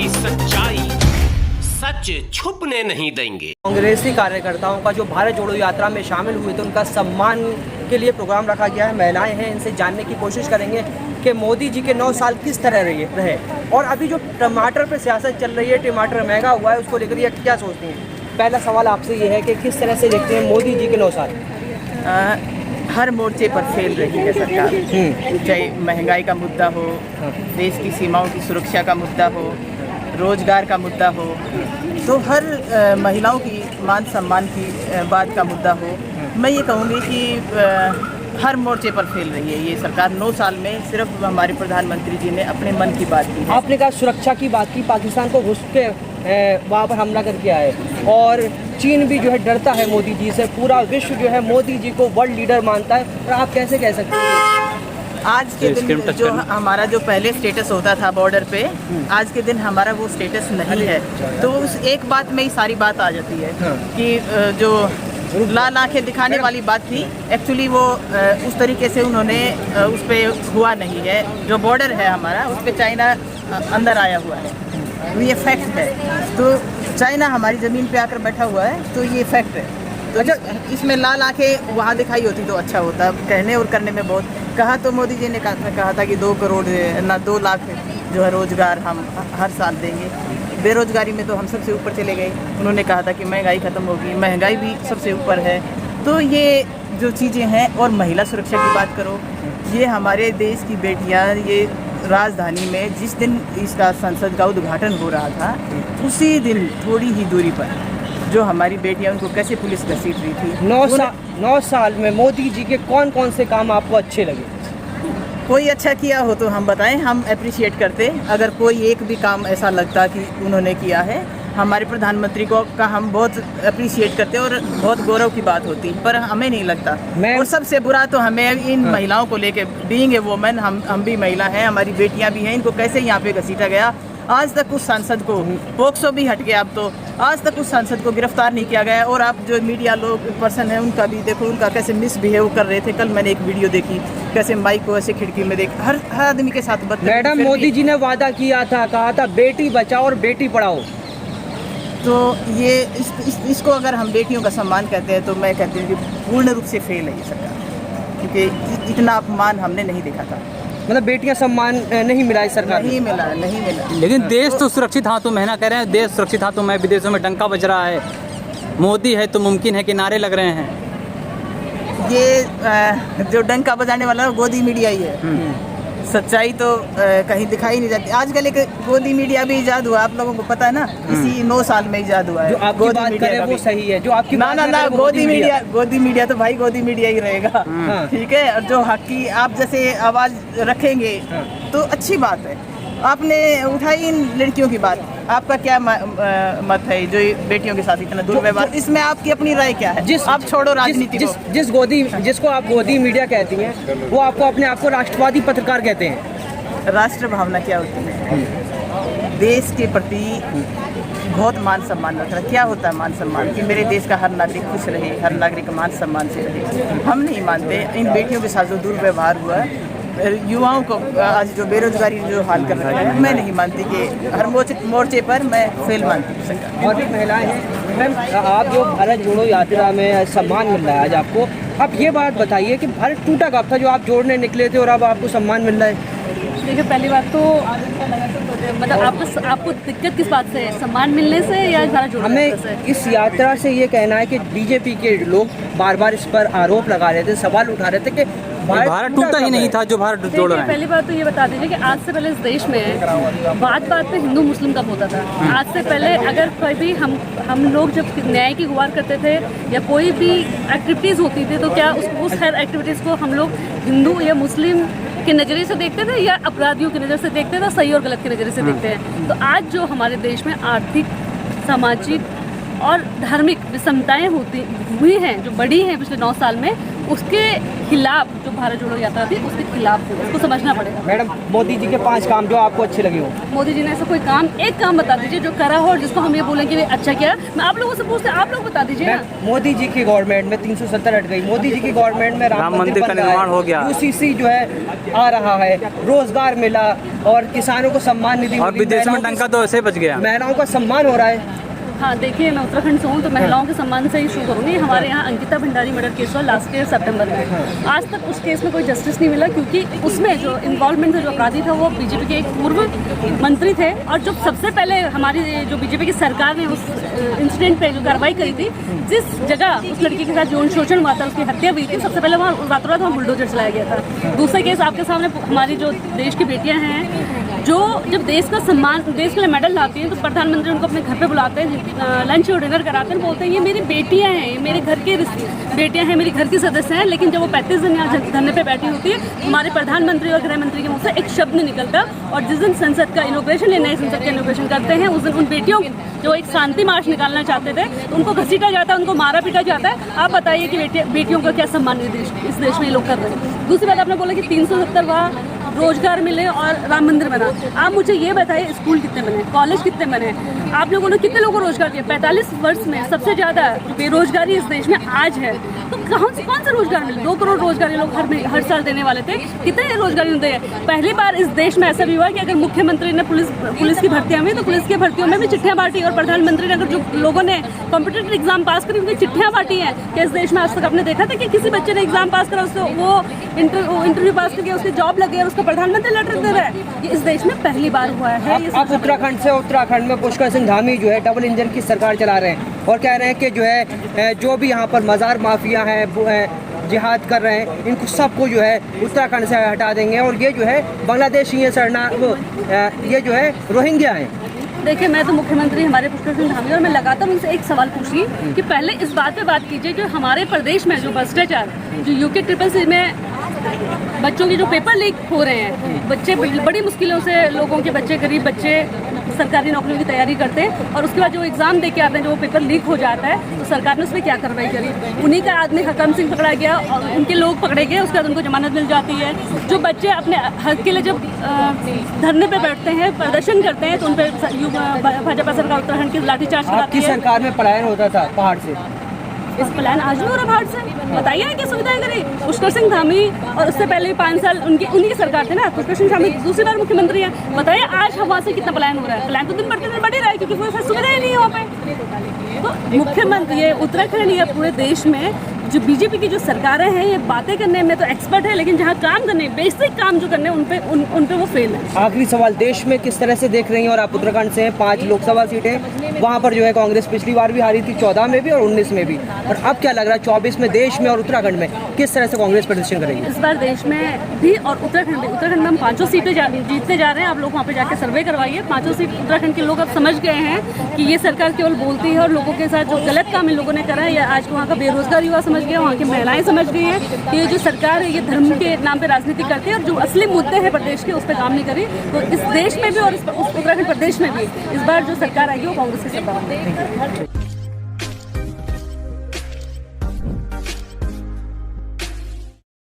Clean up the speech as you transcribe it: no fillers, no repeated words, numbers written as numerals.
की सच्चाई, सच छुपने नहीं देंगे। कांग्रेसी कार्यकर्ताओं का जो भारत जोड़ो यात्रा में शामिल हुए थे उनका सम्मान के लिए प्रोग्राम रखा गया है। महिलाएं हैं, इनसे जानने की कोशिश करेंगे कि मोदी जी के 9 साल किस तरह रहे और अभी जो टमाटर पे सियासत चल रही है, टमाटर महंगा हुआ है, उसको लेकर ये क्या सोचती हैं। पहला सवाल आपसे ये है कि किस तरह से देखते हैं मोदी जी के 9 साल। हर मोर्चे पर फेल रही है सरकार, चाहे महंगाई का मुद्दा हो, देश की सीमाओं की सुरक्षा का मुद्दा हो, रोजगार का मुद्दा हो, तो हर महिलाओं की मान सम्मान की बात का मुद्दा हो। मैं ये कहूँगी कि हर मोर्चे पर फेल रही है ये सरकार। 9 साल में सिर्फ हमारे प्रधानमंत्री जी ने अपने मन की बात की है। आपने कहा सुरक्षा की बात की, पाकिस्तान को घुस के वहाँ पर हमला करके आए और चीन भी जो है डरता है मोदी जी से। पूरा विश्व जो है मोदी जी को वर्ल्ड लीडर मानता है, और आप कैसे कह सकते हैं आज के दिन जो हमारा जो पहले स्टेटस होता था बॉर्डर पे, आज के दिन हमारा वो स्टेटस नहीं है। तो उस एक बात में ही सारी बात आ जाती है कि जो लाल आंखें दिखाने वाली बात थी, एक्चुअली वो उस तरीके से उन्होंने उस पर हुआ नहीं है। जो बॉर्डर है हमारा, उस पर चाइना अंदर आया हुआ है, ये फैक्ट है। तो चाइना हमारी ज़मीन पे आकर बैठा हुआ है, तो ये फैक्ट है। तो इसमें लाल आंखें वहाँ दिखाई होती तो अच्छा होता। कहने और करने में बहुत कहा, तो मोदी जी ने कहा था कि 2 करोड़ ना 2 लाख जो है रोज़गार हम हर साल देंगे। बेरोज़गारी में तो हम सबसे ऊपर चले गए। उन्होंने कहा था कि महंगाई ख़त्म होगी, महंगाई भी सबसे ऊपर है। तो ये जो चीज़ें हैं, और महिला सुरक्षा की बात करो, ये हमारे देश की बेटियाँ, ये राजधानी में जिस दिन इसका संसद का उद्घाटन हो रहा था, उसी दिन थोड़ी ही दूरी पर जो हमारी बेटियां, उनको कैसे पुलिस घसीट रही थी। 9 साल में मोदी जी के कौन कौन से काम आपको अच्छे लगे। कोई अच्छा किया हो तो हम बताएं, हम अप्रिशिएट करते। अगर कोई एक भी काम ऐसा लगता कि उन्होंने किया है, हमारे प्रधानमंत्री को का हम बहुत अप्रिशिएट करते और बहुत गौरव की बात होती, पर हमें नहीं लगता। और सबसे बुरा तो हमें इन महिलाओं को लेके, बीइंग ए वुमन, हम भी महिला हैं, हमारी बेटियां भी हैं, इनको कैसे यहाँ पे घसीटा गया। आज तक उस सांसद को, पोक्सो भी हट गया अब तो, आज तक उस सांसद को गिरफ्तार नहीं किया गया। और आप जो मीडिया लोग पर्सन हैं, उनका भी देखो, उनका कैसे मिसबिहेव कर रहे थे। कल मैंने एक वीडियो देखी, कैसे माइक को ऐसे खिड़की में देख हर आदमी के साथ बदतमीजी। मैडम, मोदी जी ने वादा किया था, कहा था बेटी बचाओ और बेटी पढ़ाओ। तो ये इसको अगर हम बेटियों का सम्मान कहते हैं, तो मैं कहती हूँ कि पूर्ण रूप से फेल है ये सरकार, क्योंकि इतना अपमान हमने नहीं देखा था। मतलब बेटियां सम्मान नहीं मिला इस सरकार, नहीं मिला। लेकिन देश तो सुरक्षित हाथों में है ना, कह रहे हैं देश सुरक्षित हाथों में, विदेशों में डंका बज रहा है, मोदी है तो मुमकिन है कि नारे लग रहे हैं। ये जो डंका बजाने वाला गोदी मीडिया ही है। सच्चाई तो कहीं दिखाई नहीं जाती। आजकल एक गोदी मीडिया भी इजाद हुआ, आप लोगों को पता है ना, इसी 9 साल में इजाद हुआ है। जो आपकी बात करे वो सही है, जो आपकी ना गोदी मीडिया तो भाई गोदी मीडिया ही रहेगा, ठीक है। और जो हक की आप जैसे आवाज रखेंगे तो अच्छी बात है। आपने उठाई इन लड़कियों की बात, आपका क्या मत है जो बेटियों के साथ इतना दुर्व्यवहार, इसमें आपकी अपनी राय क्या है। आप छोड़ो राजनीति को। जिसको आप गोदी मीडिया कहती हैं, वो आपको अपने आप को राष्ट्रवादी पत्रकार कहते हैं। राष्ट्र भावना क्या होती है? देश के प्रति बहुत मान सम्मान रखना। क्या होता है मान सम्मान? कि मेरे देश का हर नागरिक खुश रहे, हर नागरिक मान सम्मान से रहे। हम नहीं मानते। इन बेटियों के साथ जो दुर्व्यवहार हुआ है, युवाओं को आज जो बेरोजगारी जो हाल कर रहा है, मैं नहीं मानती कि हर मोर्चे पर मैं फेल मानती हूँ सरकार। और भी महिलाएं हैं। मैम, आप जो भारत जोड़ो यात्रा में सम्मान मिल रहा है आज आपको, आप ये बात बताइए कि भारत टूटा कब था जो आप जोड़ने निकले थे और अब आपको सम्मान मिल रहा है। देखिए, पहली बात तो मतलब आपको दिक्कत किस बात से है, सम्मान मिलने से या भारत जोड़ो यात्रा से? हमें इस यात्रा से ये कहना है कि बीजेपी के लोग बार बार इस पर आरोप लगा रहे थे, सवाल उठा रहे थे कि भारत टूटा ही नहीं था जो भारत जोड़ रहा है। पहली बात तो ये बता दीजिए कि आज से पहले इस देश में बात पे हिंदू मुस्लिम कब होता था। आज से पहले अगर कोई भी हम लोग जब न्याय की गुहार करते थे या कोई भी एक्टिविटीज़ होती थी, तो क्या उस हर एक्टिविटीज़ को हम लोग हिंदू या मुस्लिम के नज़रिए से देखते थे या अपराधियों की नज़र से देखते थे, सही और गलत के नज़रिए से देखते हैं। तो आज जो हमारे देश में आर्थिक, सामाजिक और धार्मिक विषमताएं हुई हैं, जो बड़ी हैं पिछले 9 साल में, उसके खिलाफ जो भारत जोड़ो यात्रा थी उसके खिलाफ थी, उसको समझना पड़ेगा। मैडम, मोदी जी के 5 काम जो आपको अच्छे लगे हो। मोदी जी ने ऐसा कोई काम, एक काम बता दीजिए जो करा हो और जिसको हम ये बोलें कि अच्छा किया। मैं आप लोगों से पूछते, आप लोग बता दीजिए ना। मोदी जी की गवर्नमेंट में 370 हट गई, मोदी जी की गवर्नमेंट में राम मंदिर का निर्माण हो गया, UCC जो है आ रहा है, रोजगार मिला और किसानों को सम्मान निधि, और विदेश में डंका तो ऐसे बच गया, महिलाओं का सम्मान हो रहा है। हाँ देखिए, मैं उत्तराखंड से हूँ तो महिलाओं के सम्मान से ही शुरू करूँगी। हमारे यहाँ अंकिता भंडारी मर्डर केस हुआ लास्ट ईयर सितंबर में। आज तक उस केस में कोई जस्टिस नहीं मिला क्योंकि उसमें जो इन्वॉल्वमेंट था, जो अपराधी था, वो बीजेपी के एक पूर्व मंत्री थे। और जो सबसे पहले हमारी जो बीजेपी की सरकार ने उस इंसिडेंट पे जो कार्रवाई करी थी, जिस जगह उस लड़की के साथ यौन शोषण हुआ था, उसकी हत्या हुई थी, सबसे पहले वहाँ रातों रात वहाँ बुलडोजर चलाया गया था। दूसरा केस आपके सामने, हमारी जो देश की बेटियाँ हैं जो जब देश का सम्मान, देश के लिए मेडल लाती हैं तो प्रधानमंत्री उनको अपने घर पे बुलाते हैं, लंच और डिनर कराते हैं, बोलते हैं ये मेरी बेटियां हैं, ये मेरे घर के बेटियां हैं, मेरी घर की सदस्य हैं। लेकिन जब वो 35 दिन यहाँ धरने पे बैठी होती है, हमारे प्रधानमंत्री और गृह मंत्री के मुँह से एक शब्द नहीं निकलता। और जिस दिन संसद का इनॉग्रेशन, नई संसद का इनॉग्रेशन करते हैं, उस दिन उन बेटियों जो एक शांति मार्च निकालना चाहते थे तो उनको घसीटा जाता है, उनको मारा पीटा जाता है। आप बताइए कि बेटियों का क्या सम्मान इस देश में ये लोग कर रहे हैं। दूसरी बात, आपने बोला कि 370 रोजगार मिले और राम मंदिर बना। आप मुझे ये बताइए, स्कूल कितने बने, कॉलेज कितने बने, आप लोगों ने कितने लोगों को रोजगार दिया? 45 वर्ष में सबसे ज़्यादा बेरोजगारी इस देश में आज है, तो कौन से रोजगार मिले? 2 करोड़ रोजगार ये लोग हर साल देने वाले थे, कितने रोजगार मिलते हैं? पहली बार इस देश में ऐसा भी हुआ कि अगर मुख्यमंत्री ने पुलिस की भर्तियां में, तो पुलिस की भर्तियों में भी चिट्ठियां बांटी, और प्रधानमंत्री ने अगर जो लोगों ने कॉम्पिटेटिव एग्जाम पास करी उनकी चिट्ठियां बांटी हैं। कि इस देश में आज तक आपने देखा था कि किसी बच्चे ने एग्जाम पास करा, उसको वो इंटरव्यू पास करके उसकी जॉब लग गई और उसको प्रधानमंत्री लेटर दे रहा है? ये इस देश में पहली बार हुआ है। आप उत्तराखंड से, उत्तराखंड में पुष्कर सिंह धामी जो है डबल इंजन की सरकार चला रहे हैं और कह रहे हैं कि जो है जो भी यहाँ पर मज़ार माफिया हैं वो जिहाद कर रहे हैं, इनको सबको जो है उत्तराखंड से हटा देंगे और ये जो है बांग्लादेश ये जो है रोहिंग्या हैं। देखिए, मैं तो मुख्यमंत्री हमारे पुष्कर सिंह धामी और मैं लगातार उनसे एक सवाल पूछ रही हूँ कि पहले इस बात पे बात कीजिए जो हमारे प्रदेश में जो भ्रष्टाचार, जो यूके CCC में बच्चों के जो पेपर लीक हो रहे हैं, बच्चे बड़ी मुश्किलों से, लोगों के बच्चे, गरीब बच्चे सरकारी नौकरियों की तैयारी करते हैं और उसके बाद जो एग्ज़ाम दे के आते हैं, जो वो पेपर लीक हो जाता है, तो सरकार ने उसमें क्या कार्रवाई करी? उन्हीं का आदमी हकम सिंह पकड़ा गया और उनके लोग पकड़े गए, उसके बाद उनको जमानत मिल जाती है। जो बच्चे अपने हक के लिए जब धरने पे बैठते हैं, प्रदर्शन करते हैं, तो उन पर भाजपा सरकार उत्तराखंड की लाठीचार्ज कराती है। सरकार में पलायन होता था पहाड़ से, इस प्लान आज भी हो रहा पहाड़ से? बताइए क्या सुविधाएं करी? पुष्कर सिंह धामी और उससे पहले भी 5 साल उन्हीं की सरकार थी ना, पुष्कर सिंह धामी दूसरी बार मुख्यमंत्री है। बताइए आज वहाँ से कितना पलायन हो रहा है? पलायन तो दिन बढ़ते दिन बढ़ ही रहा है क्योंकि कोई सुविधाएं नहीं है वहाँ पे। तो मुख्यमंत्री, ये उत्तराखंड या पूरे देश में जो बीजेपी की जो सरकारें हैं, ये बातें करने में तो एक्सपर्ट है, लेकिन जहाँ काम करने, बेसिक काम जो करने उन पे वो फेल है। आखिरी सवाल, देश में किस तरह से देख रही हैं, और आप उत्तराखंड से हैं, 5 लोकसभा सीटें, वहाँ पर जो है कांग्रेस पिछली बार भी हारी थी, 14 में भी और 19 में भी, और अब क्या लग रहा है 24 में देश में और उत्तराखंड में किस तरह से कांग्रेस प्रदर्शन करेगी? इस बार देश में भी और उत्तराखंड में हम 5 सीटें जीतते जा रहे हैं। आप लोग वहाँ पे जाके सर्वे करवाइए, 5 सीट उत्तराखंड के लोग अब समझ गए हैं कि ये सरकार केवल बोलती है और लोगों के साथ जो गलत काम इन लोगों ने करा है, या आज वहाँ का बेरोजगार युवा समझ गया, वहाँ की महिलाएं समझ गई हैं कि ये जो सरकार है ये धर्म के नाम पे राजनीति करती है और जो असली मुद्दे हैं प्रदेश के उस पर काम नहीं करी। तो इस देश में भी और उत्तराखंड प्रदेश में भी इस बार जो सरकार आएगी वो कांग्रेस की सरकार आएगी।